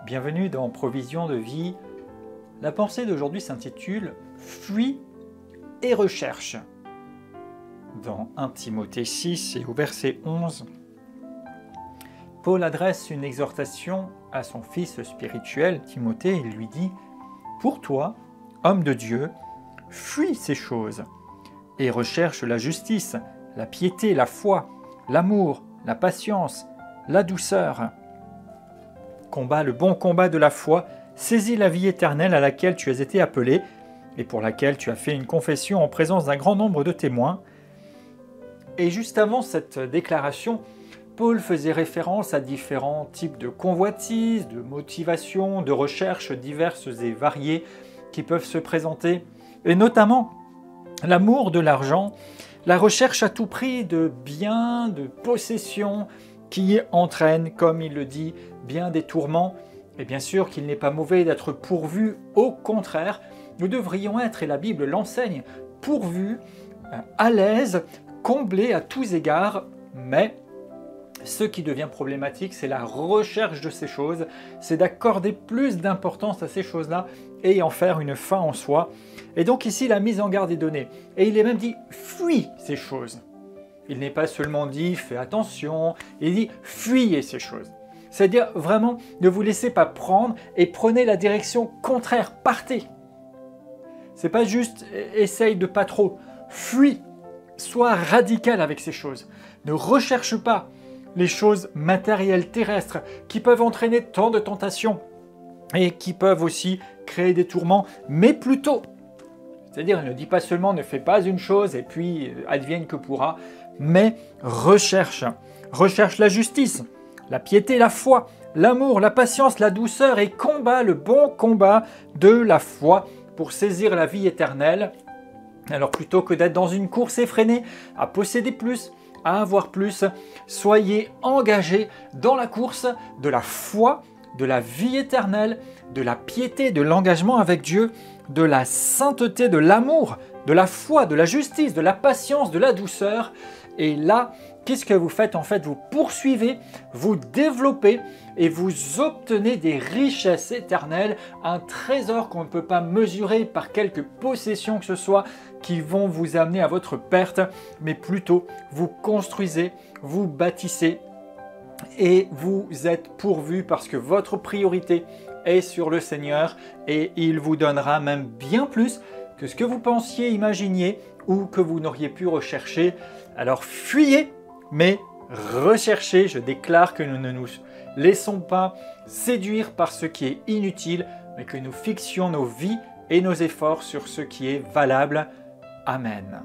Bienvenue dans Provision de vie. La pensée d'aujourd'hui s'intitule « Fuis et recherche ». Dans 1 Timothée 6 et au verset 11, Paul adresse une exhortation à son fils spirituel, Timothée, et lui dit « Pour toi, homme de Dieu, fuis ces choses et recherche la justice, la piété, la foi, l'amour, la patience, la douceur. Combat le bon combat de la foi, saisis la vie éternelle à laquelle tu as été appelé et pour laquelle tu as fait une confession en présence d'un grand nombre de témoins. » Et juste avant cette déclaration, Paul faisait référence à différents types de convoitises, de motivations, de recherches diverses et variées qui peuvent se présenter, et notamment l'amour de l'argent, la recherche à tout prix de biens, de possessions, qui entraîne, comme il le dit, bien des tourments. Et bien sûr qu'il n'est pas mauvais d'être pourvu, au contraire, nous devrions être, et la Bible l'enseigne, pourvus, à l'aise, comblés à tous égards, mais ce qui devient problématique, c'est la recherche de ces choses, c'est d'accorder plus d'importance à ces choses-là et en faire une fin en soi. Et donc ici, la mise en garde est donnée. Et il est même dit « fuis ces choses ». Il n'est pas seulement dit « fais attention », il dit « fuyez ces choses ». C'est-à-dire vraiment, ne vous laissez pas prendre et prenez la direction contraire, partez. C'est pas juste « essaye de pas trop », fuis, sois radical avec ces choses. Ne recherche pas les choses matérielles terrestres qui peuvent entraîner tant de tentations et qui peuvent aussi créer des tourments, mais plutôt, c'est-à-dire il ne dit pas seulement ne fais pas une chose et puis advienne que pourra, mais recherche la justice, la piété, la foi, l'amour, la patience, la douceur et combat le bon combat de la foi pour saisir la vie éternelle. Alors plutôt que d'être dans une course effrénée à posséder plus, à avoir plus, soyez engagés dans la course de la foi, de la vie éternelle, de la piété, de l'engagement avec Dieu, de la sainteté, de l'amour, de la foi, de la justice, de la patience, de la douceur. Et là, qu'est-ce que vous faites en fait? Vous poursuivez, vous développez et vous obtenez des richesses éternelles, un trésor qu'on ne peut pas mesurer par quelques possessions que ce soit qui vont vous amener à votre perte, mais plutôt vous construisez, vous bâtissez et vous êtes pourvus parce que votre priorité est sur le Seigneur et il vous donnera même bien plus que ce que vous pensiez, imaginiez ou que vous n'auriez pu rechercher. Alors fuyez, mais recherchez. Je déclare que nous ne nous laissons pas séduire par ce qui est inutile, mais que nous fixions nos vies et nos efforts sur ce qui est valable. Amen.